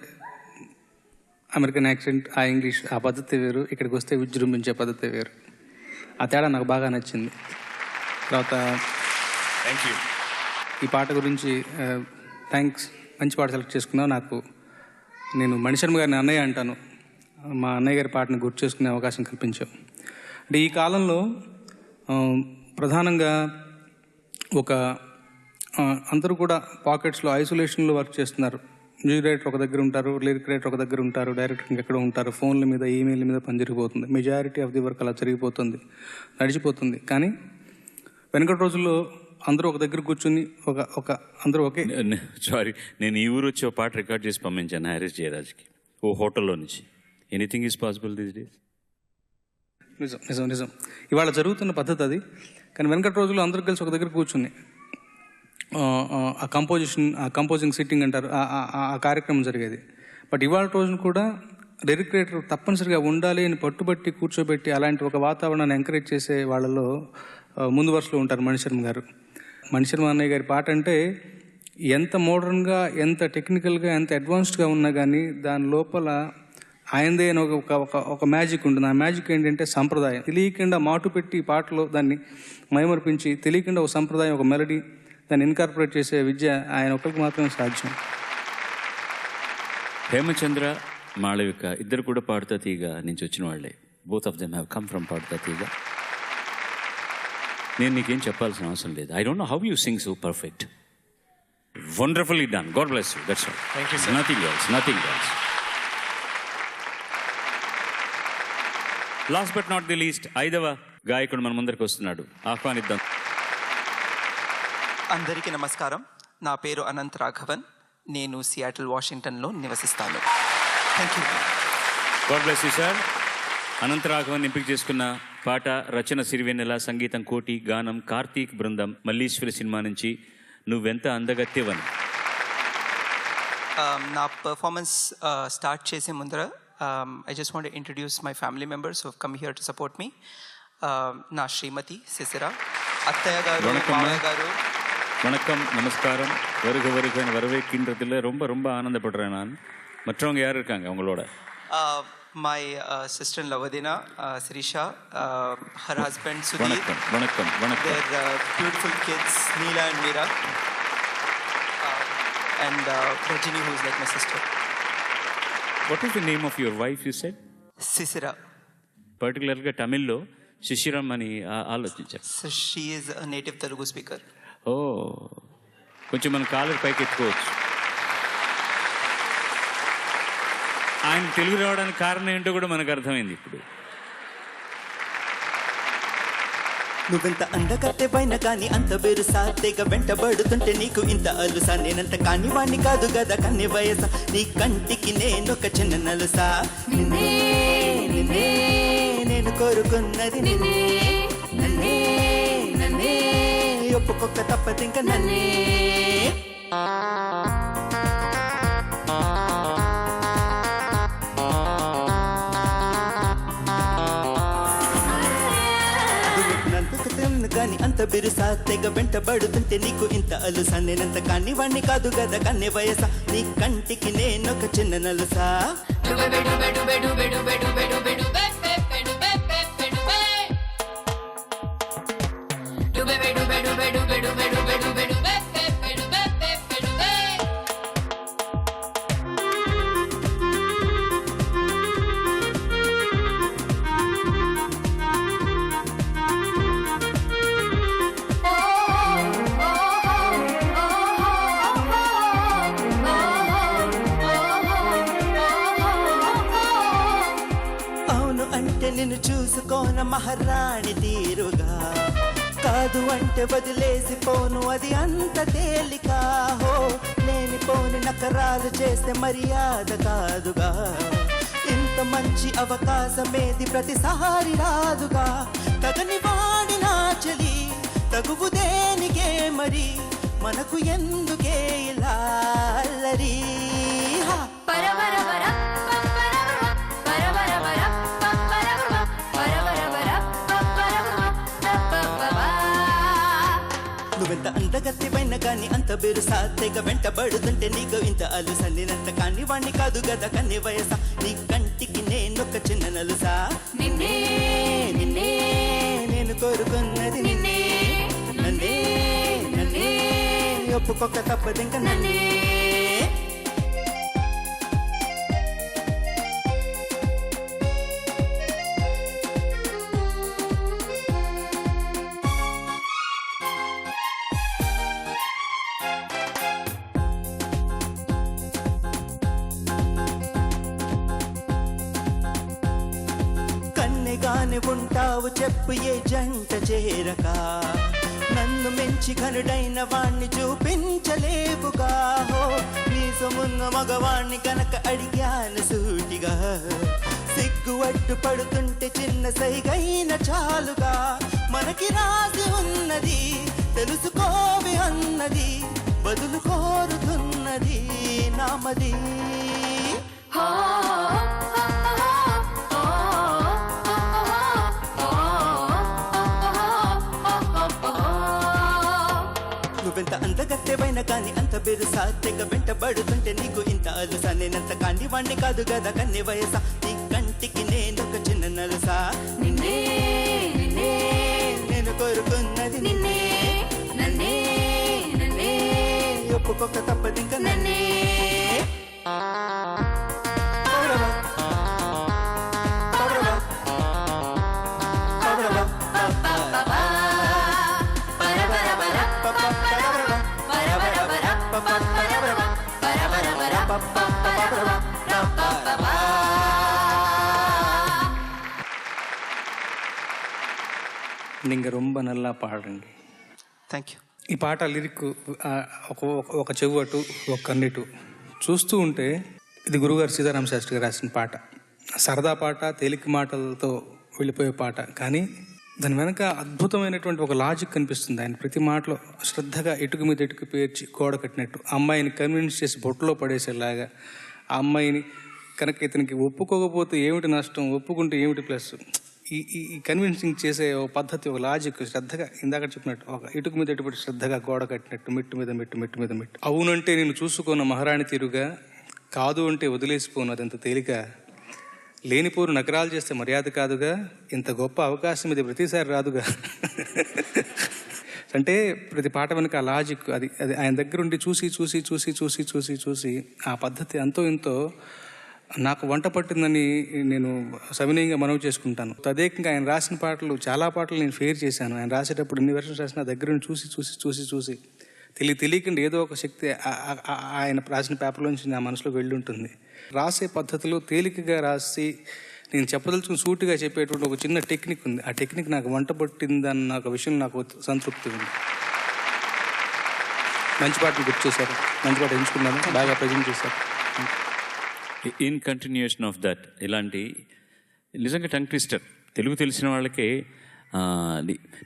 Speaker 4: అమెరికన్ యాక్సెంట్, ఆ ఇంగ్లీష్, ఆ పద్ధతి వేరు, ఇక్కడికి వస్తే విజృంభించే పద్ధతి వేరు. ఆ తేడా నాకు బాగా నచ్చింది. తర్వాత
Speaker 6: థ్యాంక్ యూ.
Speaker 4: ఈ పాట గురించి థ్యాంక్స్, మంచి పాట సెలెక్ట్ చేసుకున్నావు. నేను మణిశర్మ గారిని అన్నయ్య అంటాను. మా అన్నయ్య గారి పాటను గుర్తు చేసుకునే అవకాశం కల్పించావు. అంటే ఈ కాలంలో ప్రధానంగా ఒక అందరూ కూడా పాకెట్స్లో ఐసోలేషన్లో వర్క్ చేస్తున్నారు. మ్యూజిక్ డైరెక్టర్ ఒక దగ్గర ఉంటారు, లిరిక్ రైటర్ ఒక దగ్గర ఉంటారు, డైరెక్టర్ ఇంకెక్కడ ఉంటారు, ఫోన్ల మీద ఈమెయిల్ మీద పని జరిగిపోతుంది. మెజారిటీ ఆఫ్ ది వర్క్ అలా జరిగిపోతుంది, నడిచిపోతుంది. కానీ వెనకటి రోజుల్లో అందరూ ఒక దగ్గర కూర్చుని అందరూ ఒకే.
Speaker 6: సారీ, నేను ఈ ఊరు వచ్చి ఒక పాట రికార్డ్ చేసి పంపించాను హ్యారీస్ జయరాజ్కి ఓ హోటల్లో నుంచి. Anything is possible these days.
Speaker 4: నిజం నిజం నిజం ఇవాళ జరుగుతున్న పద్ధతి అది. కానీ వెనకటి రోజుల్లో అందరూ కలిసి ఒక దగ్గర కూర్చుని ఆ కంపోజింగ్ సిట్టింగ్ అంటారు, ఆ కార్యక్రమం జరిగేది. బట్ ఇవాళ రోజున కూడా లిరిక్ రైటర్ తప్పనిసరిగా ఉండాలి అని పట్టుబట్టి కూర్చోబెట్టి అలాంటి ఒక వాతావరణాన్ని ఎంకరేజ్ చేసే వాళ్ళలో ముందు వరుసలో ఉంటారు మణిశర్మ గారు. మణిశర్మ అన్నయ్య గారి పాట అంటే ఎంత మోడర్న్గా, ఎంత టెక్నికల్గా, ఎంత అడ్వాన్స్డ్గా ఉన్నా కానీ దాని లోపల ఆయనదే అని ఒక మ్యాజిక్ ఉంటుంది. ఆ మ్యాజిక్ ఏంటంటే సంప్రదాయం. తెలియకుండా మాటు పెట్టి పాటలో దాన్ని మైమర్పించి తెలియకుండా ఒక సంప్రదాయం, ఒక మెలడీ దాన్ని ఇన్కార్పొరేట్ చేసే విద్య ఆయన ఒకరికి మాత్రమే సాధ్యం.
Speaker 6: హేమచంద్ర, మాళవిక ఇద్దరు కూడా పాడుతా తీగ నుంచి వచ్చిన వాళ్ళే. Both of them have come from Padutha Theega. నేను నీకేం చెప్పాల్సిన అవసరం లేదు. I don't know how you sing so perfect. Wonderfully done. God bless you. That's all. Thank you sir. Nothing else, nothing else. Last but not the least, 5వ గాయకుడు మన ముందరికి వస్తున్నాడు. ఆహ్వానిద్దాం.
Speaker 11: అందరికీ నమస్కారం. నా పేరు అనంత్ రాఘవన్. నేను సియాటిల్, వాషింగ్టన్లో నివసిస్తాను. Thank you.
Speaker 6: God bless you sir. Anant Raghavan ఎంపిక చేసుకున్న పాట రచన సిరివెన్నెల, సంగీతం కోటి, గానం కార్తీక్ బృందం, మల్లీశ్వరి సినిమా నుంచి నువ్వెంత అందగత్తెవని.
Speaker 11: నా పర్ఫార్మెన్స్ స్టార్ట్ చేసే ముందర I just want to introduce my family members who have come here to support me. నా శ్రీమతి సిసిరా, అత్తయ్య గారు, మామయ్య గారు.
Speaker 6: வணக்கம், நமஸ்காரம். வருக வருகன்னு வரவேற்கின்றதில் ரொம்ப ரொம்ப ஆனந்தப்படுறேன் நான். மற்றவங்க யார் இருக்காங்க உங்களோட?
Speaker 11: My sister-in-law Vadina, Sirisha, her husband Sudhir.
Speaker 6: வணக்கம் வணக்கம் வணக்கம்.
Speaker 11: Their beautiful kids Neela and Meera, and Rajini, who is like my sister.
Speaker 6: What is the name of your wife you said?
Speaker 11: Sisira.
Speaker 6: పర్టికులర్గా తమిళ్లో శిశిరం అని ఆలోచించారు.
Speaker 11: So she is a native Telugu speaker.
Speaker 6: ఓ, కొంచెం మన caller పైకి ఎత్తుకోవచ్చు. ఆయన తెలుగు రావడానికి కారణం ఏంటో కూడా మనకు అర్థమైంది ఇప్పుడు.
Speaker 12: నువ్వెంత అందగత్తెవైనా కానీ అంత బేరు సాతేగా వెంటబడుతుంటే నీకు ఇంత అలుసా. నేనంత కాని వాణ్ణి కాదు గదా కన్నె వయసా. నీ కంటికి నేనొక చిన్న నలుసా. నిన్నే నిన్నే నేను కోరుకున్నది నిన్నే. నన్నే నన్నే ఒప్పుకొక్క తప్పదింక నన్నే. కానీ అంత బిరుసా తెగ వెంటబడుతుంటే నీకు ఇంత అలుసా. నేనంత కాని వాణ్ణి కాదు గదా కన్నె వయసా. నీ కంటికి నేనొక చిన్న నలుసా. నిన్ను చూసుకోన మహారాణి తీరుగా. కాదు అంటే వదిలేసిపోను అది అంత తేలిక. హో లేనిపోని నకరాలు చేస్తే మర్యాద కాదుగా. ఇంత మంచి అవకాశమేది ప్రతిసారి రాదుగా. తగని వాడి నా చలి తగువు దేనికే మరి. మనకు ఎందుకే ఇలా అల్లరి. నువ్వెంత అందగత్తెవైనా కానీ అంత బేరు సాతేగా వెంటబడుతుంటే నీకు ఇంత అలుసా. నేనంత కాని వాణ్ణి కాదు గదా కన్నె వయసా. నీ కంటికి నేనొక చిన్న నలుసా. నిన్నే నిన్నే నేను కోరుకున్నది నిన్నే. నన్నే నన్నే ఒప్పుకొక్క తప్పదింక నన్నే. కన్నెగానే ఉంటావు చెప్పు ఏ జంట చేరక నన్ను మెచ్చి ఘనుడైన వాణ్ణి చూపించలేవుగా హో నీ సొమున్న మగవాణ్ణి కనుక అడిగాను సూటిగా సిగ్గు అడ్డు పడుతుంటే చిన్న సైగైన చాలుగా మనకి రాసి ఉన్నది తెలుసుకోవి అన్నది బదులు కోరుతున్నది నామది నువ్వెంత అందగత్తెవైన కానీ అంత బెరుసా తెగ వెంటబడుతుంటే నీకు ఇంత అలుసా నేనంత కాని వాణ్ణి కాదు కదా కన్నె వయసా నీ కంటికి నేనొక చిన్న నలుసా
Speaker 3: నిన్నే నిన్నే
Speaker 12: నేను కోరుకున్నది
Speaker 3: నిన్నే నన్నే నన్నే
Speaker 12: ఒప్పుకోక తప్పదింక
Speaker 3: నన్నే
Speaker 4: நீங்க ரொம்ப நல்லா పాడండి.
Speaker 11: Thank you.
Speaker 4: ఈ పాట లిరిక్ ఒక చెవు అటు ఒక కన్నిటు చూస్తూ ఉంటే ఇది గురుగారు సీతారామ శాస్త్రి గారు రాసిన పాట. సరదా పాట, తేలిక మాటలతో వెళ్ళిపోయే పాట, కానీ దాని వెనక అద్భుతమైనటువంటి ఒక లాజిక్ కనిపిస్తుంది. ఆయన ప్రతి మాటలో శ్రద్ధగా ఇటుకు మీద ఇటుకు పేర్చి గోడ కట్టినట్టు అమ్మాయిని కన్విన్స్ చేసి బొట్టులో పడేసేలాగా, ఆ అమ్మాయిని కనుక ఇతనికి ఒప్పుకోకపోతే ఏమిటి నష్టం, ఒప్పుకుంటే ఏమిటి ప్లస్, ఈ కన్విన్సింగ్ చేసే ఒక పద్ధతి, ఒక లాజిక్ శ్రద్ధగా ఇందాక చెప్పినట్టు ఒక ఇటుకు మీద ఇటుపడి శ్రద్ధగా గోడ కట్టినట్టు మెట్టు మీద మెట్టు మెట్టు మీద మెట్టు. అవునంటే నేను చూసుకున్న మహారాణి తీరుగా, కాదు అంటే వదిలేసిపోను అదంత తేలిక, లేనిపోరు నగరాలు చేస్తే మర్యాద కాదుగా, ఇంత గొప్ప అవకాశం ఇది ప్రతిసారి రాదుగా. అంటే ప్రతి పాట వెనుక ఆ లాజిక్ అది అది ఆయన దగ్గర ఉండి చూసి చూసి చూసి చూసి చూసి చూసి ఆ పద్ధతి అంతో ఇంతో నాకు వంట పట్టిందని నేను సవినయంగా మనవి చేసుకుంటాను. తదేకంగా ఆయన రాసిన పాటలు, చాలా పాటలు నేను ఫేర్ చేశాను. ఆయన రాసేటప్పుడు ఇన్ని వర్షన్స్ రాసిన దగ్గర చూసి చూసి చూసి చూసి తెలియకుండా ఏదో ఒక శక్తి ఆయన రాసిన పేపర్లోంచి నా మనసులోకి వెళ్ళి ఉంటుంది. రాసే పద్ధతిలో తేలికగా రాసి నేను చెప్పదలుచుకుని సూటిగా చెప్పేటువంటి ఒక చిన్న టెక్నిక్ ఉంది. ఆ టెక్నిక్ నాకు వంట పట్టిందన్న ఒక విషయం నాకు సంతృప్తి ఉంది. మంచి పాటలు గుర్తు చేశారు, మంచి పాట ఎంచుకున్నాను, బాగా ప్రజెంట్ చేశారు.
Speaker 6: ఇన్ కంటిన్యూషన్ ఆఫ్ దట్ ఇలాంటి నిజంగా టంగ్ ట్విస్టర్ తెలుగు తెలిసిన వాళ్ళకే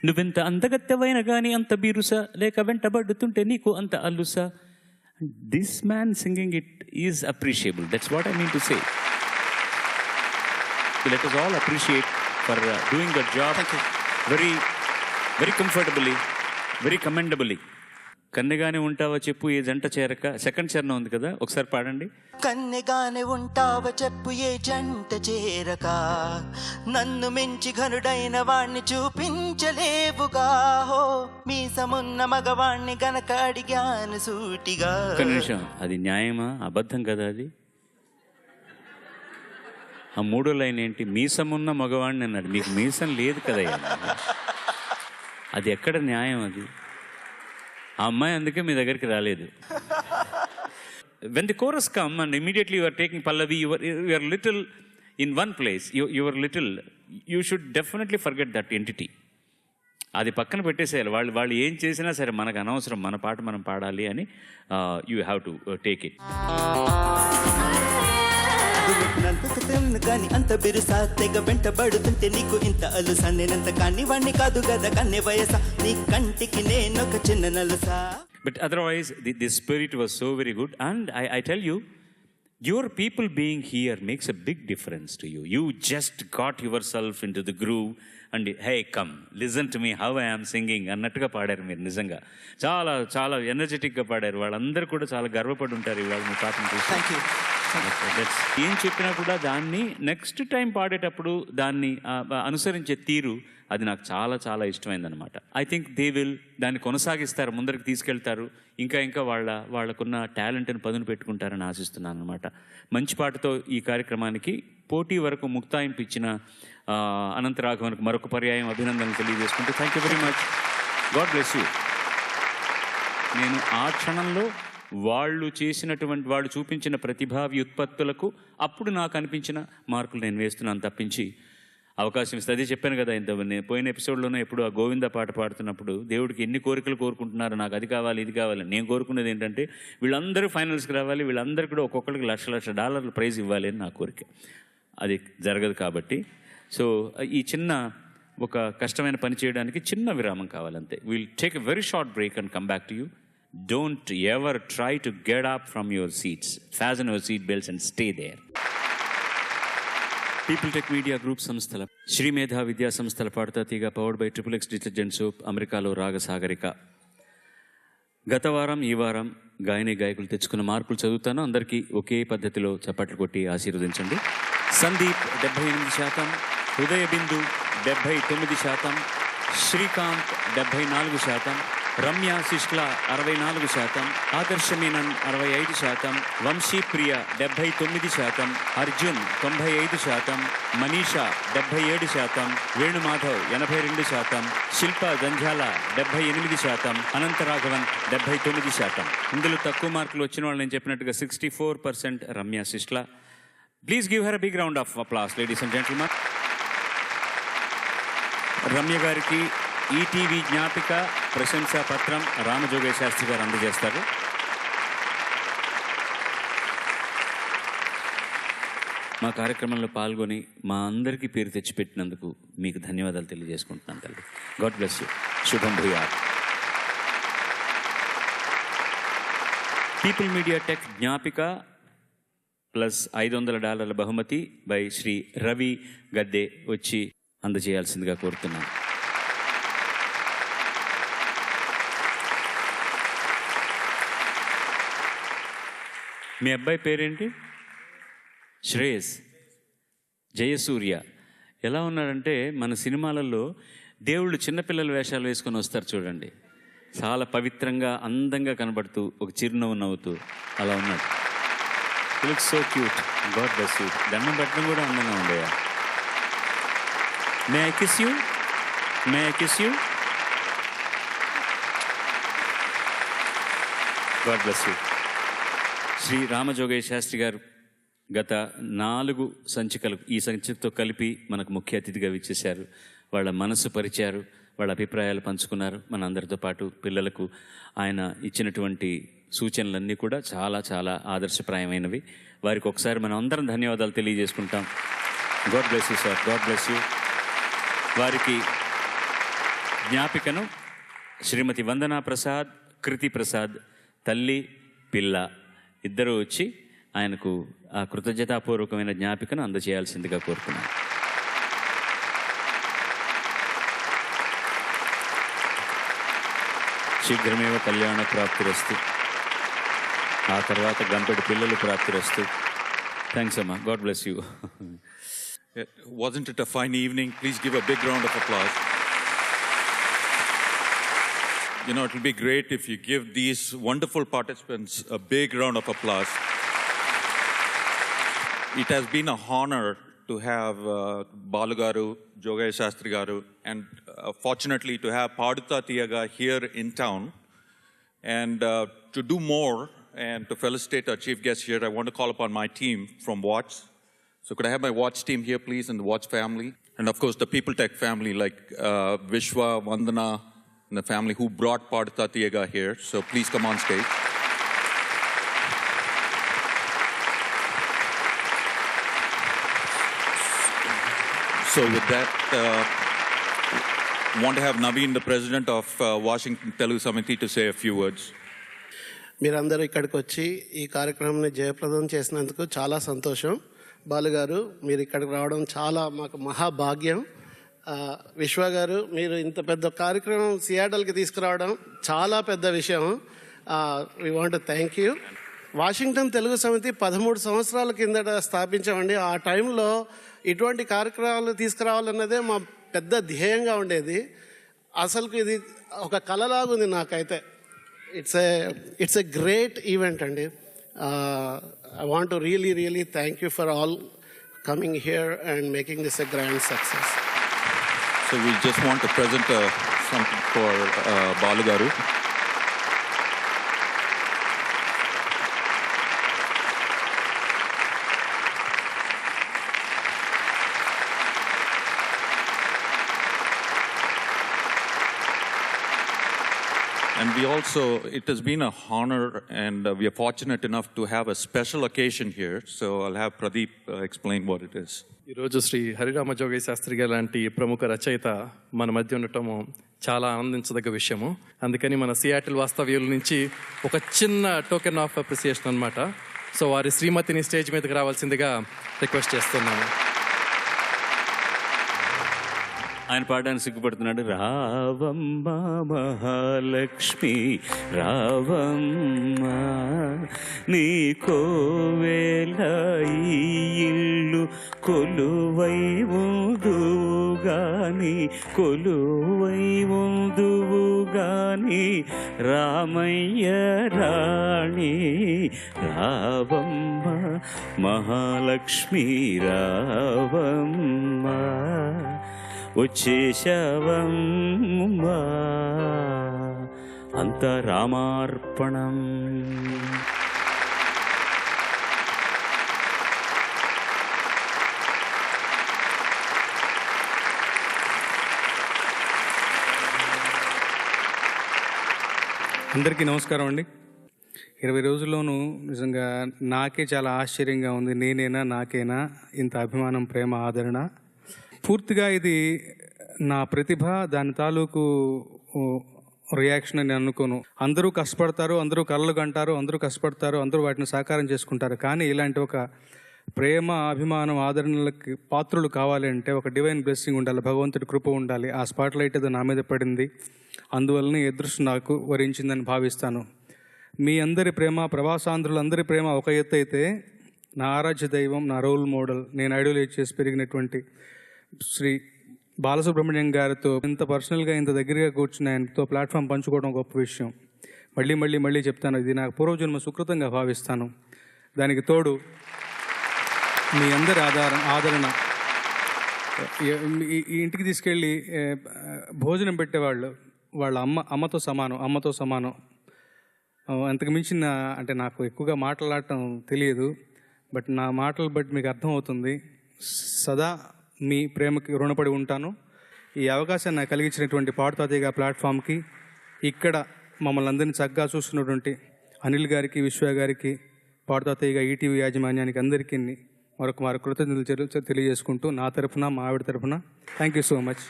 Speaker 6: నువ్వెంత అందగత్తెవైన కానీ అంత బీరుసా లేక వెంటబడుతుంటే నీకు అంత అల్లుసా. This man singing it is appreciable. That's what I mean to say. Let us all appreciate for doing the job very very comfortably, very commendably. కన్నెగానే ఉంటావా చెప్పు ఏ జంట చేరక, సెకండ్ చరణం ఉంది కదా, ఒకసారి పాడండి.
Speaker 12: కన్నెగానే ఉంటావ చెప్పు ఏ జంట చేరక నన్ను మించి ఘనుడైన వాణ్ణి చూపించలేవుగా హో మీసమున్న మగవాణ్ణి గనక అడిగాను సూటిగా.
Speaker 6: ఒక్క నిమిషం, అది న్యాయమా అబద్ధం కదా అది? ఆ మూడో లైన్ ఏంటి? మీసమున్న మగవాణ్ణి అన్నాడు, మీకు మీసం లేదు కదయ్యా. అది ఎక్కడ న్యాయం? అది ఆ అమ్మాయి అందుకే మీ దగ్గరికి రాలేదు. When the chorus come and immediately you are taking Pallavi, you are little in one place, you are little, you should definitely forget that entity. అది పక్కన పెట్టేసేయాలి. వాళ్ళు ఏం చేసినా సరే మనకు అనవసరం, మన పాట మనం పాడాలి అని you have to take it.
Speaker 12: కానీ అంత బిరుసా తెగ వెంటబడుతుంటే నీకు ఇంత అలుసా నేనంత కాని వాణ్ణి కాదు కదా కన్నె వయసా నీ కంటికి నేనొక చిన్న నలుసా.
Speaker 6: But otherwise, the spirit was so very good. And I tell you, your people being here makes a big difference to you. You just got yourself into the groove and hey, come, listen to me how I am singing. అన్నట్టుగా పాడారు మీరు. నిజంగా చాలా చాలా ఎనర్జెటిక్గా పాడారు. వాళ్ళందరూ కూడా చాలా గర్వపడి ఉంటారు ఇవాళ మీ పాటను చూసి.
Speaker 11: Thank you.
Speaker 6: ఏం చెప్పినా కూడా దాన్ని నెక్స్ట్ టైం పాడేటప్పుడు దాన్ని అనుసరించే తీరు అది నాకు చాలా చాలా ఇష్టమైందనమాట. ఐ థింక్ దే విల్ దాన్ని కొనసాగిస్తారు, ముందరికి తీసుకెళ్తారు, ఇంకా వాళ్ళకున్న టాలెంట్ని పదును పెట్టుకుంటారని ఆశిస్తున్నాను అనమాట. మంచి పాటతో ఈ కార్యక్రమానికి పోటీ వరకు ముక్తాయింపు ఇచ్చిన అనంతరాఘవన్కి మరొక పర్యాయం అభినందనలు తెలియజేసుకుంటూ thank you very much. God bless you. నేను ఆ క్షణంలో వాళ్ళు చూపించిన ప్రతిభా వ్యుత్పత్తులకు అప్పుడు నాకు అనిపించిన మార్కులు నేను వేస్తున్నాను తప్పించి అవకాశం ఇస్తే అదే చెప్పాను కదా ఇంత నేను పోయిన ఎపిసోడ్లోనే ఎప్పుడు ఆ గోవింద పాట పాడుతున్నప్పుడు దేవుడికి ఎన్ని కోరికలు కోరుకుంటున్నారు, నాకు అది కావాలి ఇది కావాలి. నేను కోరుకునేది ఏంటంటే వీళ్ళందరూ ఫైనల్స్కి రావాలి, వీళ్ళందరికీ కూడా ఒక్కొక్కరికి $1,00,000 ప్రైజ్ ఇవ్వాలి అని నా కోరిక. అది జరగదు కాబట్టి సో ఈ చిన్న ఒక కష్టమైన పని చేయడానికి చిన్న విరామం కావాలంతే. Will take a very short break and come back to you. Don't ever try to get up from your seats, fasten your seat belts and stay there. People tech media group సంస్థల శ్రీమేధ విద్యా సంస్థల Padutha Theega powered by XXX detergent soap, అమెరికాలో రాగసాగరిక. గత వారం ఈ వారం గాయని గాయకులు తెచ్చుకున్న మార్కులు చదువుతాను. అందరికీ ఒకే పద్ధతిలో చప్పట్లు కొట్టి ఆశీర్వదించండి. సందీప్ 78%, హృదయ బిందు 79%, శ్రీకాంత్ 74%, రమ్య శిష్ల 64%, ఆదర్శ మీనన్ 65%, వంశీప్రియ 79%, అర్జున్ 95%, మనీషా 77%, వేణుమాధవ్ 82%, శిల్ప జంఝాల 78%, అనంతరాఘవన్ 79%. ఇందులో తక్కువ మార్కులు వచ్చిన వాళ్ళు నేను చెప్పినట్టుగా 64% Ramya Shishla. Please give her a big round of applause ladies and gentlemen. Ramya గారికి ఈటీవీ జ్ఞాపిక ప్రశంసా పత్రం రామజోగయ్య శాస్త్రి గారు అందజేస్తారు. మా కార్యక్రమంలో పాల్గొని మా అందరికీ పేరు తెచ్చిపెట్టినందుకు మీకు ధన్యవాదాలు తెలియజేసుకుంటున్నాను తల్లి. God bless you. శుభం భూయాత్. పీపుల్ మీడియా టెక్ జ్ఞాపిక ప్లస్ $500 బహుమతి బై శ్రీ రవి గద్దే వచ్చి అందజేయాల్సిందిగా కోరుతున్నాను. మీ అబ్బాయి పేరేంటి? శ్రేయస్. జయసూర్య. ఎలా ఉన్నాడంటే మన సినిమాలలో దేవుళ్ళు చిన్నపిల్లల వేషాలు వేసుకొని వస్తారు చూడండి, చాలా పవిత్రంగా అందంగా కనబడుతూ ఒక చిరునవ్వు నవ్వుతూ అలా ఉన్నాడు. Looks so cute. God bless you. దండం పెట్టడం కూడా అందంగా ఉండేయా. May I kiss you? May I kiss you? God bless you. Shri Ramajogayya Sastry గారు గత 4 సంచికలు ఈ సంచికతో కలిపి మనకు ముఖ్య అతిథిగా విచ్చేశారు. వాళ్ళ మనసు పరిచారు, వాళ్ళ అభిప్రాయాలు పంచుకున్నారు మన అందరితో పాటు. పిల్లలకు ఆయన ఇచ్చినటువంటి సూచనలన్నీ కూడా చాలా చాలా ఆదర్శప్రాయమైనవి. వారికి ఒకసారి మనం అందరం ధన్యవాదాలు తెలియజేసుకుంటాం. God bless you sir. God bless you. వారికి జ్ఞాపికను శ్రీమతి వందనా ప్రసాద్, కృతి ప్రసాద్, తల్లి పిల్ల ఇద్దరూ వచ్చి ఆయనకు ఆ కృతజ్ఞతాపూర్వకమైన జ్ఞాపికను అందజేయాల్సిందిగా కోరుతున్నాను. శీఘ్రమేవ కళ్యాణ ప్రాప్తిరస్తు. ఆ తర్వాత గంపెడు పిల్లలు ప్రాప్తిరస్తు. థ్యాంక్స్ అమ్మా. God bless you.
Speaker 13: Wasn't it a fine evening? Please give a big round of applause. You know, it will be great if you give these wonderful participants a big round of applause. It has been a honor to have Balu Garu, Jogaya Shastri Garu, and fortunately to have Paduta Tiyaga here in town. And to do more and to felicitate our chief guest here, I want to call upon my team from Watch. So could I have my Watch team here, please, and the Watch family? And of course, the People Tech family, like Vishwa, Vandana, and the family who brought Paduta Tiyaga here. So please come on stage. So with that, want to have Naveen, the president of Washington Telugu Samiti, to say a few words.
Speaker 14: మీరందరూ ఇక్కడికి వచ్చి ఈ కార్యక్రమాన్ని జయప్రదం చేసినందుకు చాలా సంతోషం. బాలుగారు, మీరు ఇక్కడికి రావడం చాలా మాకు మహాభాగ్యం. విశ్వ గారు, మీరు ఇంత పెద్ద కార్యక్రమం సియాటల్కి తీసుకురావడం చాలా పెద్ద విషయం. We want to thank you. Washington Telugu Samiti 13 సంవత్సరాల కిందట స్థాపించామండి. ఆ టైంలో ఇటువంటి కార్యక్రమాలు తీసుకురావాలన్నదే మా పెద్ద ధ్యేయంగా ఉండేది. అసలు ఇది ఒక కళలాగుంది నాకైతే. ఇట్స్ ఎ గ్రేట్ ఈవెంట్ అండి. I want to really thank you for all coming here and making this a grand success.
Speaker 13: So we just want to present something for Balu Garu. And we also, it has been a honor and we are fortunate enough to have a special occasion here. So I'll have Pradeep explain what it is.
Speaker 15: ఈరోజు శ్రీ హరిరామ జోగయ్య శాస్త్రి గారు లాంటి ప్రముఖ రచయిత మన మధ్య ఉండటము చాలా ఆనందించదగ్గ విషయము. అందుకని మన సియాటిల్ వాస్తవ్యుల నుంచి ఒక చిన్న టోకెన్ ఆఫ్ అప్రిసియేషన్ అన్నమాట. సో వారి శ్రీమతిని స్టేజ్ మీదకి రావాల్సిందిగా రిక్వెస్ట్ చేస్తున్నాము.
Speaker 6: ఆయన పాడడానికి సిగ్గుపడుతున్నాడు. రావమ్మ మహాలక్ష్మి రావమ్మ, నీ కోవేల ఈ ఇల్లు కొలువై ఉందుగాని, కొలువై ఉందువుగాని రామయ్య రాణి. రావమ్మ మహాలక్ష్మి రావమ్మ, వచ్చేశవమ్మా అంత రామార్పణం.
Speaker 4: అందరికీ నమస్కారం అండి. 20 రోజుల్లోనూ నిజంగా నాకే చాలా ఆశ్చర్యంగా ఉంది. నేనేనా, నాకేనా ఇంత అభిమానం, ప్రేమ, ఆదరణ? పూర్తిగా ఇది నా ప్రతిభ, దాని తాలూకు రియాక్షన్ అని అనుకోను. అందరూ కష్టపడతారు, అందరూ కలలు కంటారు, అందరూ కష్టపడతారు, అందరూ వాటిని సాకారం చేసుకుంటారు. కానీ ఇలాంటి ఒక ప్రేమ, అభిమానం, ఆదరణలకి పాత్రలు కావాలి అంటే ఒక డివైన్ బ్లెస్సింగ్ ఉండాలి, భగవంతుడి కృప ఉండాలి. ఆ స్పాట్ లైట్ ఏదో నా మీద పడింది, అందువలన ఎదురుసు నాకు వరించిందని భావిస్తాను. మీ అందరి ప్రేమ, ప్రవాసాంధ్రులందరి ప్రేమ ఒక ఎత్తు అయితే, నా ఆరాధ్య దైవం, నా రోల్ మోడల్, నేను ఐడోలేట్ చేసి పెరిగినటువంటి శ్రీ బాలసుబ్రహ్మణ్యం గారితో ఇంత పర్సనల్గా, ఇంత దగ్గరగా కూర్చుని ఆయనతో ప్లాట్ఫామ్ పంచుకోవడం గొప్ప విషయం. మళ్ళీ చెప్తాను, ఇది నాకు పూర్వజన్మ సుకృతంగా భావిస్తాను. దానికి తోడు మీ అందరి ఆదరణ. ఈ ఇంటికి తీసుకెళ్ళి భోజనం పెట్టేవాళ్ళు వాళ్ళ అమ్మతో సమానం. అంతకు మించిన, అంటే నాకు ఎక్కువగా మాట్లాడటం తెలియదు, బట్ నా మాటలు బట్టి మీకు అర్థమవుతుంది. సదా మీ ప్రేమకి రుణపడి ఉంటాను. ఈ అవకాశాన్ని నాకు కలిగించినటువంటి పాడుతాతయ్య ప్లాట్ఫామ్కి, ఇక్కడ మమ్మల్ని అందరినీ చక్కగా చూస్తున్నటువంటి అనిల్ గారికి, విశ్వ గారికి, పాడుతాతయ్యగా ఈటీవీ యాజమాన్యానికి అందరికీ మరొక కృతజ్ఞతలు తెలియజేసుకుంటూ, నా తరఫున, మా ఆవిడ తరఫున థ్యాంక్ యూ సో మచ్.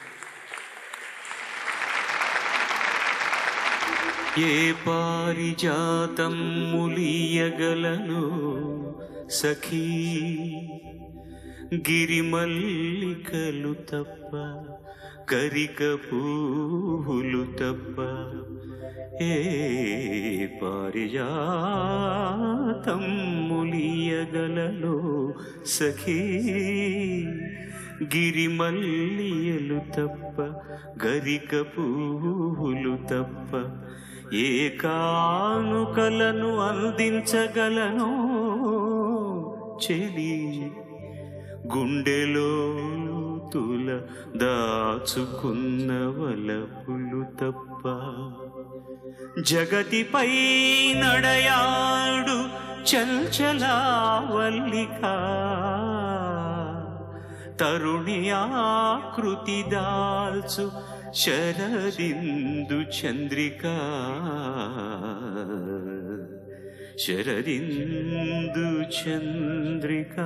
Speaker 1: ఏ పారిజాతం ములియగలను సఖీ, గిరిమల్లికలు తప్ప, కరిక పూలు తప్ప. ఏ పారిజాతం ములియగలను సఖీ, గిరిమల్లియలు తప్ప, గరిక పూలు తప్ప. ఏ కానుకలను అందించగలను చెలి, గుండెలో తుల దాచుకున్న వలపులు తప్ప. జగతిపై నడయాడు చంచలావల్లిక, తరుణి ఆకృతి దాల్చు శరదిందు చంద్రిక, శరదిందు చంద్రిక.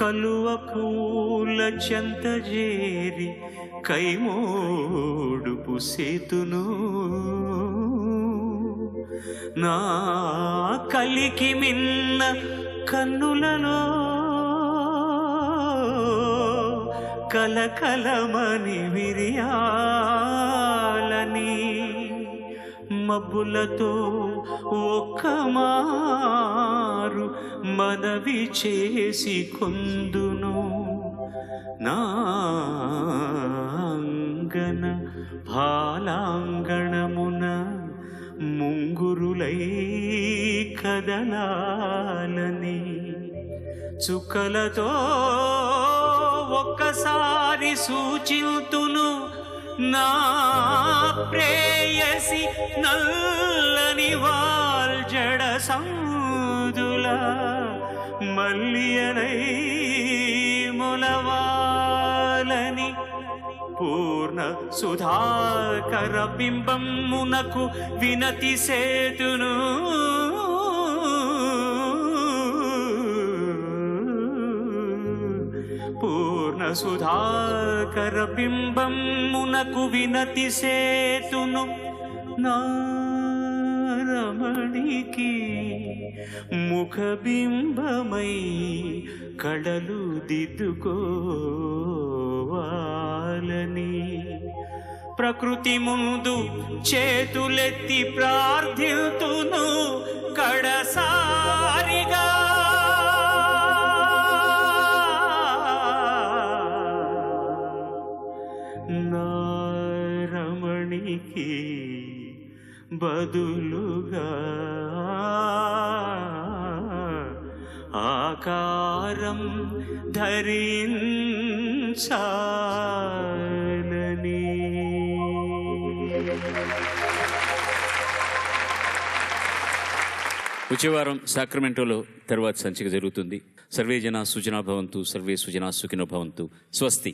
Speaker 1: కలువ పూల చెంతజేరి కైమోడుపు సేతును, నా కలికి మిన్న కన్నులలో కలకలమని విరియాలని. మబ్బులతో ఒక్క మారు మనవి చేసి కొందును, నాంగన భాలాంగణమున ముంగురులై కదలాలని. చుక్కలతో ఒక్కసారి సూచింతును, నా ప్రేయసి నల్లని వాల్జడ సందుల మల్లియనై మొలవాలని. పూర్ణ సుధాకర బింబమునకు వినతి సేతును పూర్ణ సుధాకర బింబమునకు వినతి సేతును నారమణికి ముఖబింబమై కళలు దిద్దుకోవాలని ప్రకృతి ముందు చేతులెత్తి ప్రార్థితును కడసారిగా నారమణికి బదులుగా ఆకారం ధరించాలని.
Speaker 6: వచ్చే వారం సాక్రమెంటోలో తర్వాత సంచిక జరుగుతుంది. సర్వే జనా సుజనా భవంతు, సర్వే సుజనా సుఖినో భవంతు. స్వస్తి.